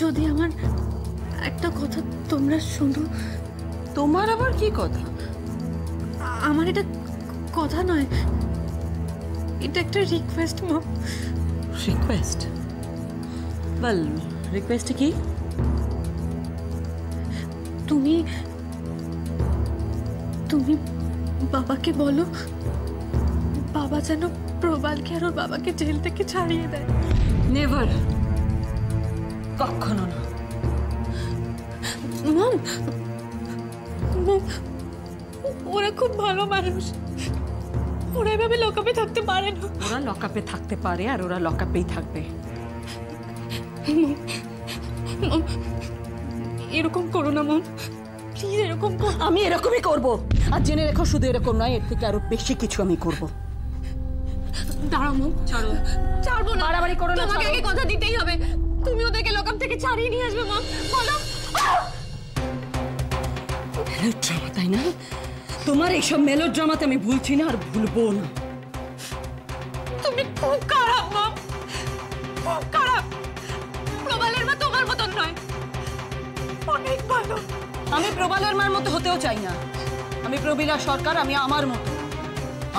যদি আমার একটা কথা তোমরা শোনো। তোমার আবার কি কথা? আমার এটা কথা নয়, এটা একটা রিকোয়েস্ট মম। রিকোয়েস্ট? বল, রিকোয়েস্ট কি? তুমি তুমি বাবাকে বলো, বাবা যেন প্রবালকে আর ওর বাবাকে জেল থেকে ছাড়িয়ে দেয়। নেভার, কখনো না। মম, ওরা খুব ভালো মানুষ, ওরা এভাবে লকআপে থাকতে পারে না। ওরা লকআপে থাকতে পারে আর ওরা লকআপেই থাকবে। মম, এরকম করো না মম, প্লিজ এরকম করো। আমি এরকমই করব, আর জেনে রেখো শুধু এরকম নয়, এর থেকে আরো বেশি কিছু আমি করব। দাঁড়াও মম, ছাড়ো। ছাড়বো না। বাড়াবাড়ি করো না, তোমাকে ছাড়ো। আগে কথা দিতেই হবে, তুমি ওদেরকে লকআপ থেকে ছাড়িয়ে নিয়ে আসবে মম, বলো। মেলোড্রামা, তাই না? তোমার এইসব মেলোড্রামাতে আমি ভুলছি না আর ভুলবো না। তুমি খুব খারাপ মম, খুব খারাপ। প্রবালের মা তোমার মতন নয়, অনেক ভালো। আমি প্রবালের মার মতো হতেও চাই না। আমি প্রবীণা সরকার, আমি আমার মতো,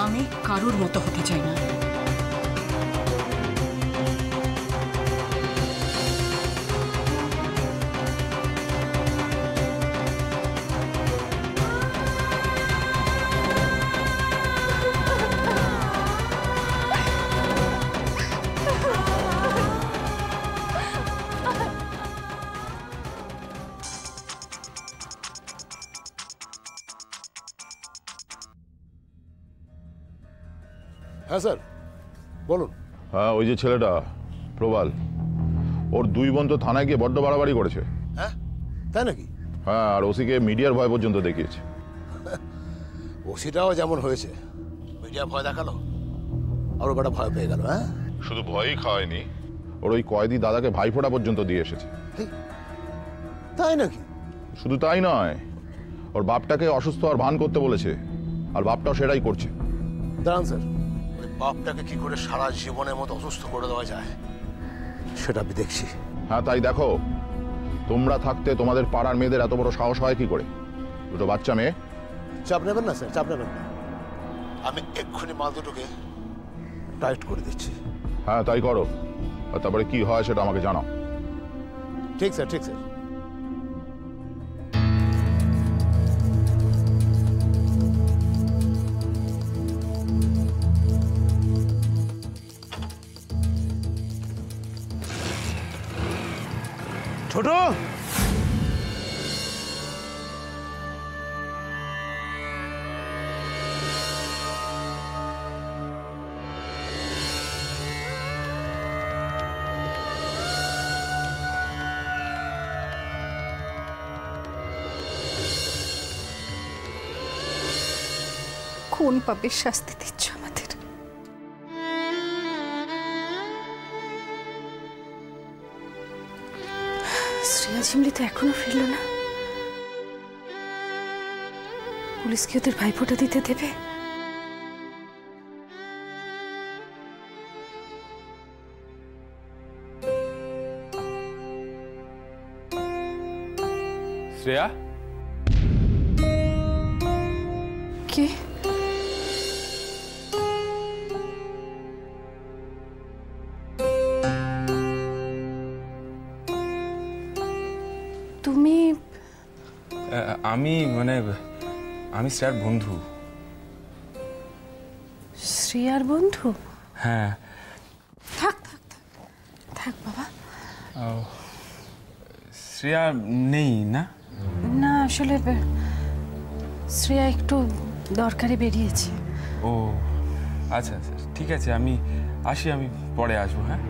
আমি কারুর মতো হতে চাই না। হ্যাঁ স্যার, বলুন। হ্যাঁ, ওই যে ছেলেটা প্রবাল, ওর দুই বোন তো থানায় গিয়ে বড্ড বাড়াবাড়ি করেছে। হ্যাঁ, তাই নাকি? হ্যাঁ, আর ওসিকে মিডিয়ার ভয় পর্যন্ত দেখিয়েছে। ওসিটাও যেমন হয়েছে, মিডিয়া ভয় দেখালো আর ও বেটা ভয় পেয়ে গেল। হ্যাঁ, শুধু ভয়ই খাওয়ায়নি, ওর ওই কয়েদি দাদাকে ভাইফোঁটা পর্যন্ত দিয়ে এসেছে। তাই নাকি? শুধু তাই নয়, ওর বাপটাকে অসুস্থ আর ভান করতে বলেছে, আর বাপটাও সেটাই করছে। দাঁড়ান স্যার, ওই বাপটাকে কি করে সারা জীবনের মতো অসুস্থ করে দেওয়া যায় সেটা আমি দেখছি। হ্যাঁ, তাই দেখো, তোমরা থাকতে তোমাদের পাড়ার মেয়েদের এত বড় সাহস হয় কি করে? দুটো বাচ্চা মেয়ে। চাপ নেবেন না স্যার, চাপ নেবেন না। আমি এক্ষুনি মাল দুটোকে টাইট করে দিচ্ছি। হ্যাঁ, তাই করো, আর তারপরে কি হয় সেটা আমাকে জানাও। ঠিক স্যার, ঠিক স্যার। ছোট, কোন পাপের শাস্তি দিচ্ছ আমাদের? শ্রেয়া ঝিমলি তো এখনো ফিরল না। পুলিশ কি ওদের ভাইফোঁটা দিতে দেবে? শ্রেয়া, কে? তুমি? আমি আমি শ্রেয়ার বন্ধু। শ্রেয়ার বন্ধু? হ্যাঁ। থাক থাক থাক থাক বাবা। শ্রেয়া নেই না? না, আসলে শ্রেয়া একটু দরকারে বেরিয়েছে। ও আচ্ছা আচ্ছা, ঠিক আছে, আমি আসি, আমি পরে আসবো। হ্যাঁ,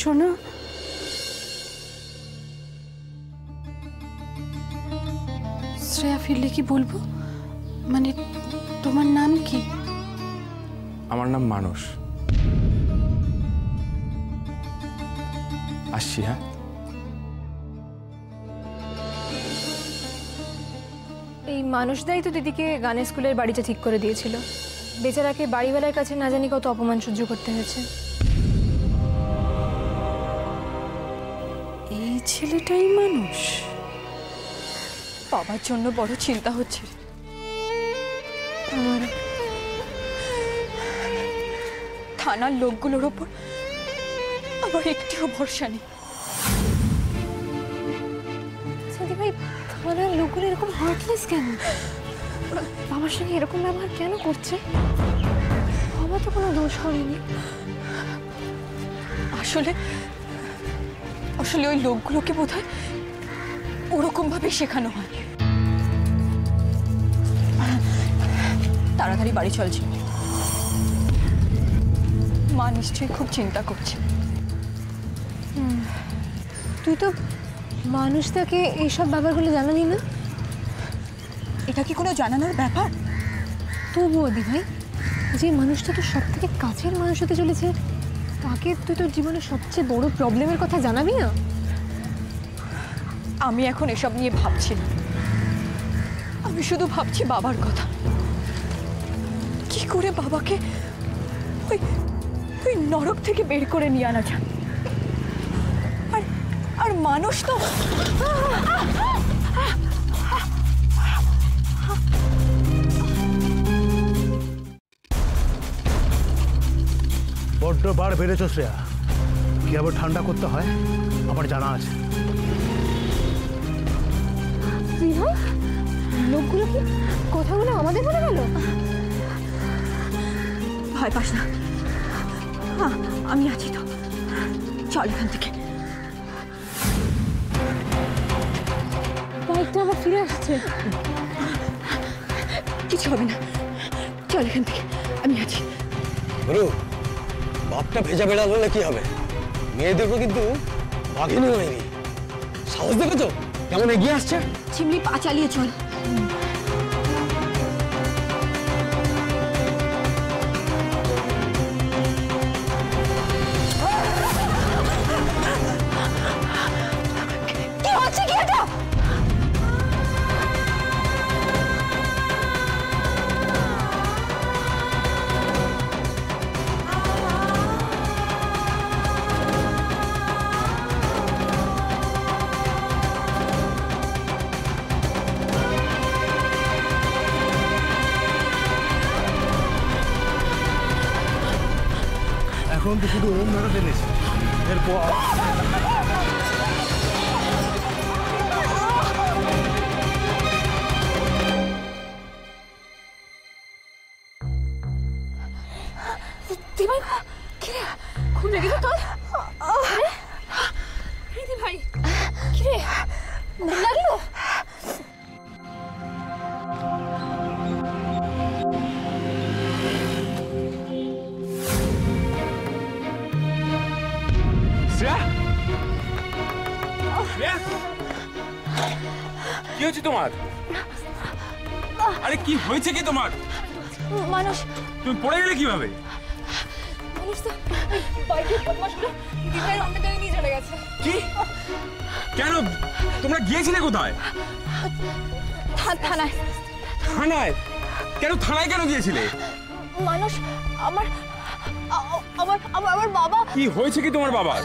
শোনো, শ্রেয়া ফিরলে কি বলবো? মানে তোমার নাম কি? আমার নাম মানস। আসছি। হ্যাঁ, এই মানুষদাই তো দিদিকে গানের স্কুলের বাড়িটা ঠিক করে দিয়েছিল। বেচারাকে বাড়িওয়ালার কাছে না জানি কত অপমান সহ্য করতে হয়েছে। এই ছেলেটাই মানুষ? বাবার জন্য বড় চিন্তা হচ্ছে। আমার থানার লোকগুলোর ওপর আমার একটিও ভরসা নেই। দিদিভাই, থানার লোকগুলো এরকম হার্টলেস কেন? ওরা বাবার সঙ্গে এরকম ব্যবহার কেন করছে? বাবা তো কোনো দোষ করেনি। আসলে আসলে ওই লোকগুলোকে বোধহয় ওরকম ভাবে শেখানো হয়। তাড়াতাড়ি বাড়ি চলছে। মা নিশ্চয়ই খুব চিন্তা করছে। তুই তো মানুষটাকে এইসব ব্যাপারগুলো জানালি না। এটা কি কোনো জানানোর ব্যাপার? তবুও দিভাই, যে মানুষটা তো সব থেকে কাছের মানুষ হতে চলেছে, তাকে তুই তোর জীবনের সবচেয়ে বড় প্রবলেমের কথা জানাবি না? আমি এখন এসব নিয়ে ভাবছি না। আমি শুধু ভাবছি বাবার কথা। কি করে বাবাকে ওই ওই নরক থেকে বের করে নিয়ে আনা যায়। আর মানুষ তো বড্ড বার বেড়েছ শ্রেয়া। কিভাবে ঠান্ডা করতে হয় আমার জানা আছে। দিভাই, লোকগুলো কি কথাগুলো আমাদের বলে গেল? ভয় পাস না, আমি আছি তো। চল এখান থেকে। বাইকটা আবার ফিরে আসছে। কিছু হবে না, চল এখান থেকে, আমি আছি। গুরু, বাপটা ভেজা বেড়াল হলে কি হবে? মেয়েদেরও কিন্তু বাঘিনী হয়নি। সাহস দেখেছো কেমন এগিয়ে আসছে? চিমনি পা চালিয়ে চল। কি হচ্ছে কি এটা? এখন তো শুধু ওম ধরে ফেলেছি। এরপর দিভাই, কিরে খুব লেগেছে তোর? দিভাই, কিরে খুব লাগলো? কি হয়েছে তোমার? আরে কি হয়েছে কি তোমার? মানুষ তুমি পড়ে গেলে কিভাবে? মানুষ তো বাইকের বদমাশগুলো দিভাইয়ের অন্য জায়গায় নিয়ে চলে গেছে। কি? কেন? তোমরা গিয়েছিলে কোথায়? থানায়। থানায়? কেন থানায় কেন গিয়েছিলে? মানুষ আমার আমার আমার বাবা, কি হয়েছে কি তোমার বাবার?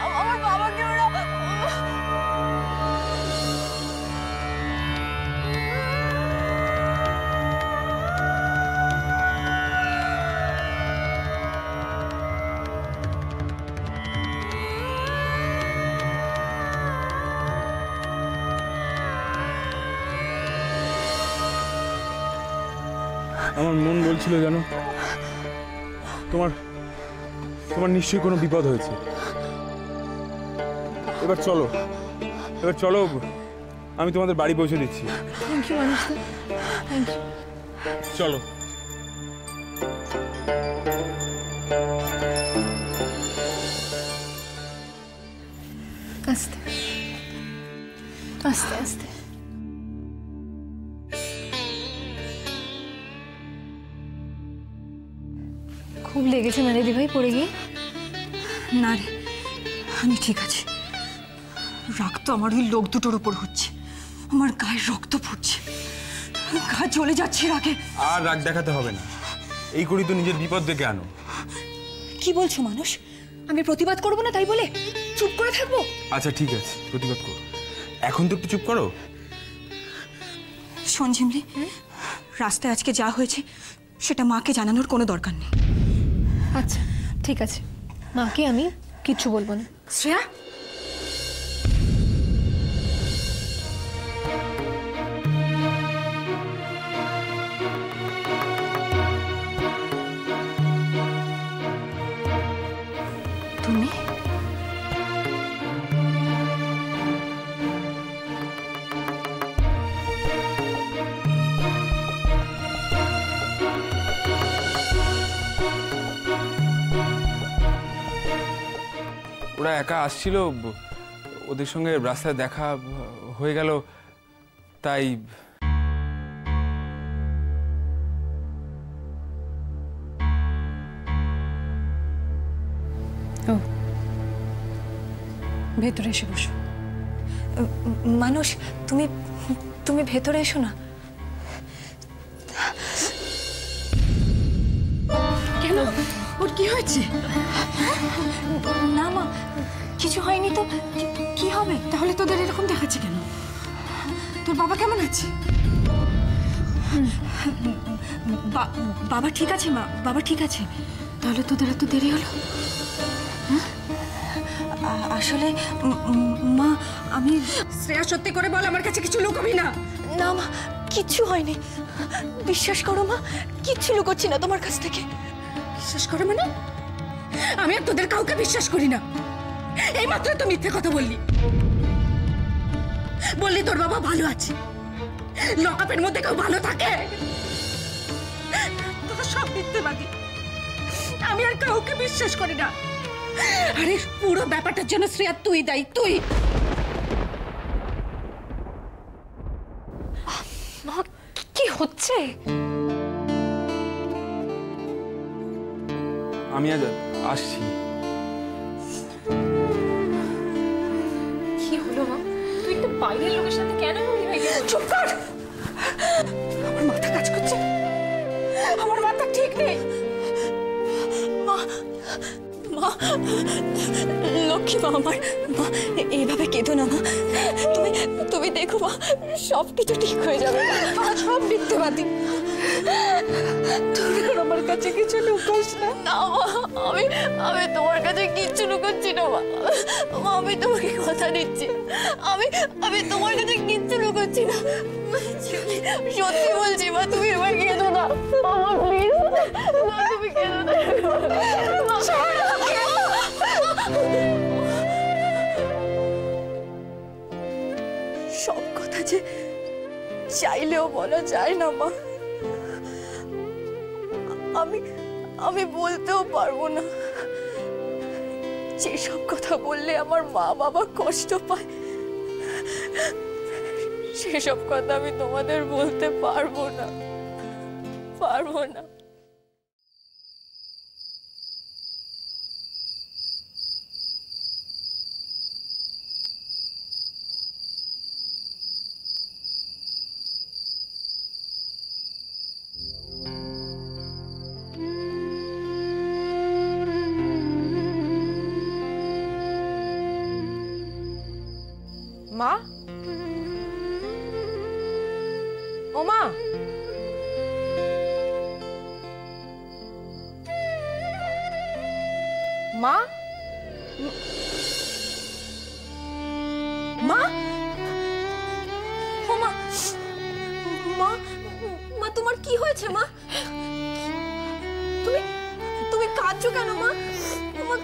আমার বাবাকে ওরা আমার মন বলছিল জানো, তোমার তোমার নিশ্চয়ই কোনো বিপদ হয়েছে। এবার চলো, আমি তোমাদের বাড়ি পৌঁছে দিচ্ছি। থ্যাংক ইউ মানুষ, থ্যাংক ইউ। চলো। আস্তে আস্তে আস্তে। খুব লেগেছে না রে দিভাই পড়ে গিয়ে? না রে, আমি ঠিক আছি। রাগ তো আমার ওই লোক দুটোর উপর হচ্ছে। আমার গায়ে রক্ত ফুটছে, গা জ্বলে যাচ্ছে রাগে। আর রাগ দেখাতে হবে না, এই করি তো নিজের বিপদ ডেকে আনো। কি বলছো মানুষ? আমি প্রতিবাদ করব না তাই বলে চুপ করে থাকবো? আচ্ছা ঠিক আছে, প্রতিবাদ করো, এখন তো একটু চুপ করো। শোন ঝিমলি, রাস্তায় আজকে যা হয়েছে সেটা মাকে জানানোর কোনো দরকার নেই। আচ্ছা ঠিক আছে, মাকে আমি কিচ্ছু বলবো না। শ্রেয়া, তুমি ওরা একা আসছিল, ওদের সঙ্গে রাস্তায় দেখা হয়ে গেল, তাই ও ভেতরে এসে বসো। মানুষ, তুমি তুমি ভেতরে এসো না। কেন, ওর কি হয়েছে? না মা, কিছু হয়নি তো, কি হবে? তাহলে তোদের এরকম দেখাচ্ছে কেন? তোর বাবা কেমন আছে? বাবা ঠিক আছে মা, বাবা ঠিক আছে। তাহলে তোদের এত দেরি হলো? আসলে মা, আমি শ্রেয়া, সত্যি করে বল, আমার কাছে কিছু লুকাবি না। না মা, কিচ্ছু হয়নি, বিশ্বাস করো মা, কিচ্ছু লুকোচ্ছি না তোমার কাছ থেকে। বিশ্বাস করে মানে? আমি আর তোদের কাউকে বিশ্বাস করি না। এই মাত্র তো মিথ্যে কথা বললি। বললি তোর বাবা ভালো আছে, লকআপের মধ্যে কেউ ভালো থাকে? তোরা সব মিথ্যেবাদী। আমি আর কাউকে বিশ্বাস করি না। আরে পুরো ব্যাপারটার জন্য শ্রেয়া তুই দায়ী, তুই। মা কি হচ্ছে? আমি আজ আসছি। কি হলো মা? তুই একটা বাইরের লোকের সাথে কেন এমন হয়ে গেল? চুপ কর। আমার মাথা কাজ করছে, আমার মাথা ঠিক নেই। মা, মা, লক্ষ্মী মা আমার, মা এইভাবে কেঁদো না মা। তুমি তুমি দেখো মা, সব কিছু ঠিক হয়ে যাবে। সব মিথ্যেবাদী। তুই আর আমার কাছে কিছু লুকাস না। না মা, আমি আমি তোমার কাছে কিচ্ছু লুকোচ্ছি না মা। মা, আমি তোমাকে কথা দিচ্ছি, আমি আমি তোমার কাছে কিচ্ছু লুকোচ্ছি না। সত্যি বলছি মা, তুমি এবার কেঁদো না মা, প্লিজ মা, তুমি কেঁদো না। সব কথা যে চাইলেও বলা যায় না মা। আমি আমি বলতেও পারবো না। যেসব কথা বললে আমার মা বাবা কষ্ট পায়, সেসব কথা আমি তোমাদের বলতে পারবো না, পারবো না। মা, ও মা, মা, মা, ও মা, মা, মা, তোমার কি হয়েছে মা? তুমি তুমি কাঁদছো কেন মা?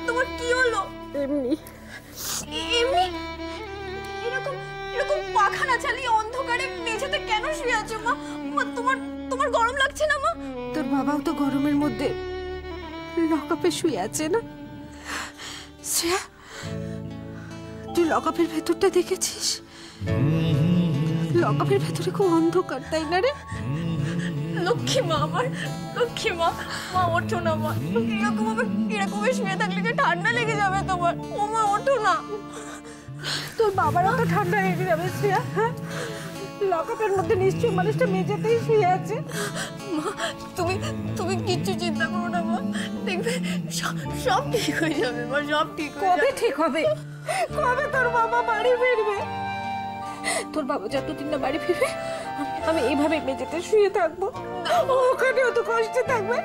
তোমার কি হলো? এমনি এমনি? এরকম এরকম পাখা চালিয়ে অন্ধকারে মেঝেতে কেন শুয়ে আছো মা? মা, তোমার তোমার গরম লাগছে না মা? তোর বাবাও তো গরমের মধ্যে লকআপে শুয়ে আছে না? শ্রেয়া, তুই লকআপের ভেতরটা দেখেছিস? লকআপের ভেতরে খুব অন্ধকার, তাই না রে? লক্ষ্মী মা আমার, লক্ষ্মী মা, মা ওঠো না মা। এরকম শুয়ে থাকলে যে ঠান্ডা লেগে যাবে তোমার। ও মা, ওঠো না। তোর বাবারও তো ঠান্ডা লেগে যাবে শ্রেয়া। হ্যাঁ, লকআপের মধ্যে নিশ্চয়ই মানুষটা মেঝেতেই শুয়ে আছে। মা তুমি তুমি কিচ্ছু চিন্তা করো না মা, দেখবে সব ঠিক হয়ে যাবে মা, সব ঠিক কবে ঠিক হবে? কবে তোর বাবা বাড়ি ফিরবে? তোর বাবা যতদিন না বাড়ি ফিরবে আমি এইভাবে মেঝেতে শুয়ে থাকবো, ওখানেও তো কষ্টে থাকবে,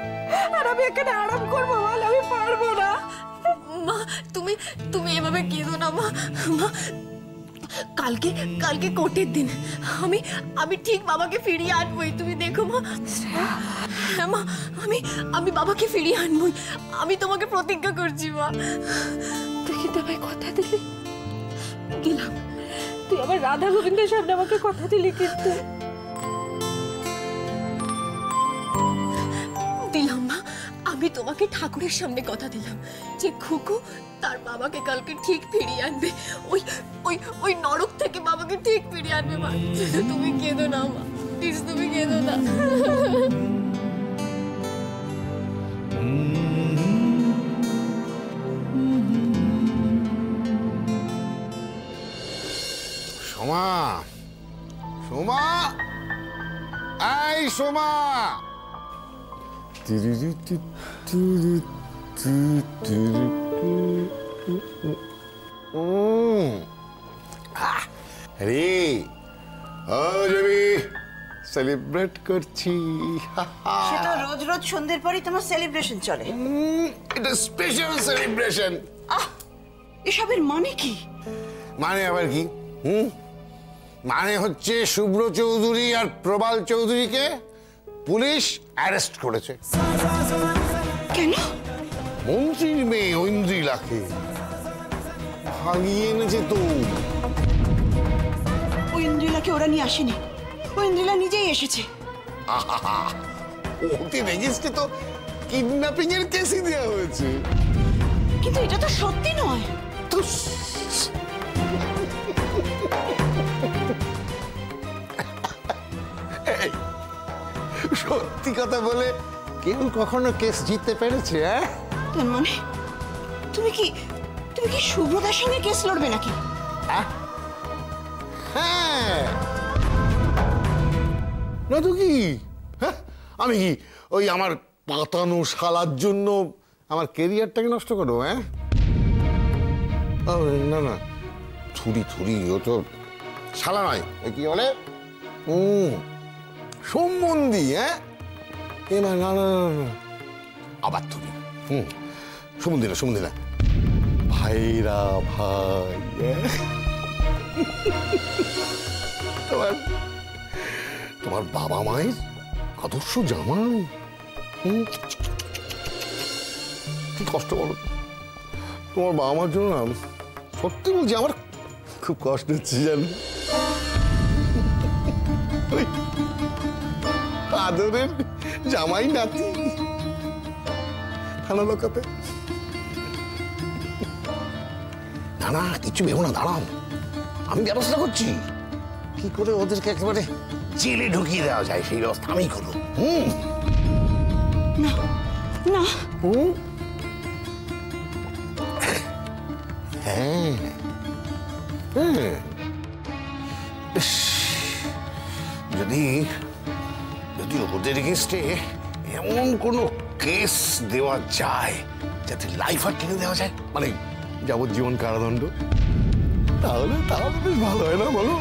আর আমি এখানে আরাম করবো? বল, আমি পারবো না। মা তুমি তুমি এভাবে কেঁদো না মা। মা কালকে কালকে কোর্টের দিন, আমি ঠিক বাবাকে ফিরিয়ে আনবই, তুমি দেখো মা। হ্যাঁ মা, আমি বাবাকে ফিরিয়ে আনবই, আমি তোমাকে প্রতিজ্ঞা করছি মা। তুই কিন্তু আমায় কথা দিলি। দিলাম। তুই আবার রাধা গোবিন্দের সামনে আমাকে কথা দিলি কিন্তু। দিলাম মা, আমি তোমাকে ঠাকুরের সামনে কথা দিলাম যে খুকু তার বাবাকে কালকে ঠিক ফিরিয়ে আনবে, ওই ওই ওই নরক থেকে বাবাকে ঠিক ফিরিয়ে আনবে মা। তুমি কেঁদো না মা, প্লিজ তুমি কেঁদো না। সোমা, সোমা, এই সোমা। রে আমি সেলিব্রেট করছি। সেটা রোজ রোজ সন্ধ্যের পরই তোমার সেলিব্রেশন চলে? এটা স্পেশাল সেলিব্রেশন। এসবের মানে কি? মানে আবার কি? মানে হচ্ছে শুভ্র চৌধুরী আর প্রবাল চৌধুরীকে পুলিশ অ্যারেস্ট করেছে। কেন? মন্ত্রীর মেয়ে ঐন্দ্রিলাকে ভাগিয়ে এনেছে তো। ঐন্দ্রিলাকে ওরা নিয়ে আসেনি, ঐন্দ্রিলা নিজেই এসেছে। ওকে রেজিস্ট্রি তো কিডন্যাপিং এর কেসই দেওয়া হয়েছে। কিন্তু এটা তো সত্যি নয়। সত্যি কথা বলে কেউ কখনো কেস জিততে পেরেছে? তার মানে তুমি কি শুভ্রতার সঙ্গে কেস লড়বে নাকি? হ্যাঁ, না তো কি? হ্যাঁ, আমি কি ওই আমার পাতানো শালার জন্য আমার কেরিয়ারটাকে নষ্ট করবো? হ্যাঁ, না না, থুড়ি থুড়ি, ও তো শালা নয়, কি বলে সম্বন্ধী। হ্যাঁ, না না না না, আবার তুমি সম্বন্ধী না, সম্বন্ধী না, ভাইরা ভাই। তোমার বাবা মায়ের আদর্শ জামাই। কি কষ্ট বলো তোমার বাবা মার জন্য। না, সত্যি বলছি, আমার খুব কষ্ট হচ্ছে জানো। আদরের জামাই নাতি থানা লোকাতে। না না, কিছু ভেবো না, দাঁড়াও, আমি ব্যবস্থা করছি। কি করে ওদেরকে একেবারে জেলে ঢুকিয়ে দেওয়া যায় সেই ব্যবস্থা আমি করবো। না না, হ্যাঁ হ্যাঁ, যদি যদি ওদের এগেইনস্টে এমন কোনো কেস দেওয়া যায় যাতে লাইফ আর টেনে দেওয়া যায়, মানে যাবজ্জীবন কারাদণ্ড, তাহলে তাহলে বেশ ভালো হয় না বলো?